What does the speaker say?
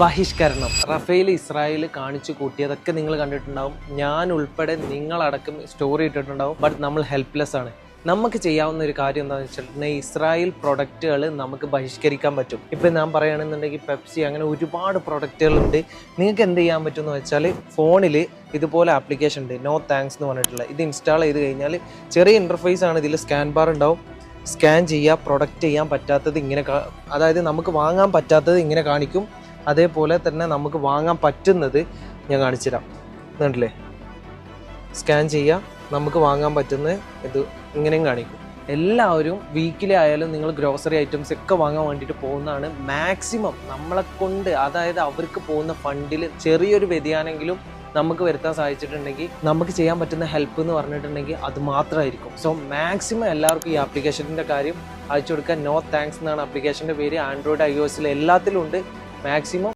ബഹിഷ്കരണം Rafale Israel കാണിച്ചു കൂട്ടിയതൊക്കെ നിങ്ങൾ കണ്ടിട്ടുണ്ടാവും. ഞാൻ ഉൾപ്പെടെ നിങ്ങളടക്കം സ്റ്റോറി ഇട്ടിട്ടുണ്ടാവും. ബട്ട് നമ്മൾ ഹെൽപ്ലെസ് ആണ്. നമുക്ക് ചെയ്യാവുന്ന ഒരു കാര്യം എന്താണെന്ന് വെച്ചിട്ടുണ്ടെങ്കിൽ ഇസ്രായേൽ പ്രൊഡക്റ്റുകൾ നമുക്ക് ബഹിഷ്കരിക്കാൻ പറ്റും. ഇപ്പം ഞാൻ പറയുകയാണെന്നുണ്ടെങ്കിൽ പെപ്സി അങ്ങനെ ഒരുപാട് പ്രൊഡക്റ്റുകളുണ്ട്. നിങ്ങൾക്ക് എന്ത് ചെയ്യാൻ പറ്റുമെന്ന് വെച്ചാൽ ഫോണിൽ ഇതുപോലെ ആപ്ലിക്കേഷൻ ഉണ്ട്, നോ താങ്ക്സ് എന്ന് പറഞ്ഞിട്ടുള്ള. ഇത് ഇൻസ്റ്റാൾ ചെയ്ത് കഴിഞ്ഞാൽ ചെറിയ ഇൻ്റർഫേസ് ആണ്. ഇതിൽ സ്കാൻ ബാർ ഉണ്ടാവും. സ്കാൻ ചെയ്യുക, പ്രൊഡക്റ്റ് ചെയ്യാൻ പറ്റാത്തത് ഇങ്ങനെ അതായത് നമുക്ക് വാങ്ങാൻ പറ്റാത്തത് ഇങ്ങനെ കാണിക്കും. അതേപോലെ തന്നെ നമുക്ക് വാങ്ങാൻ പറ്റുന്നത് ഞാൻ കാണിച്ചു തരാം. കണ്ടില്ലേ, സ്കാൻ ചെയ്യുക, നമുക്ക് വാങ്ങാൻ പറ്റുന്ന ഇത് ഇങ്ങനെയും കാണിക്കും. എല്ലാവരും വീക്കിലി ആയാലും നിങ്ങൾ ഗ്രോസറി ഐറ്റംസ് ഒക്കെ വാങ്ങാൻ വേണ്ടിയിട്ട് പോകുന്നതാണ്. മാക്സിമം നമ്മളെ കൊണ്ട്, അതായത് അവർക്ക് പോകുന്ന ഫണ്ടിൽ ചെറിയൊരു വ്യതിയാനെങ്കിലും നമുക്ക് വരുത്താൻ സാധിച്ചിട്ടുണ്ടെങ്കിൽ നമുക്ക് ചെയ്യാൻ പറ്റുന്ന ഹെൽപ്പ് എന്ന് പറഞ്ഞിട്ടുണ്ടെങ്കിൽ അത് മാത്രമായിരിക്കും. സോ മാക്സിമം എല്ലാവർക്കും ഈ ആപ്ലിക്കേഷൻ്റെ കാര്യം അയച്ചു കൊടുക്കുക. നോ താങ്ക്സ് എന്നാണ് ആപ്ലിക്കേഷൻ്റെ പേര്. ആൻഡ്രോയിഡ്, iOS എല്ലാത്തിലും ഉണ്ട്. മാക്സിമം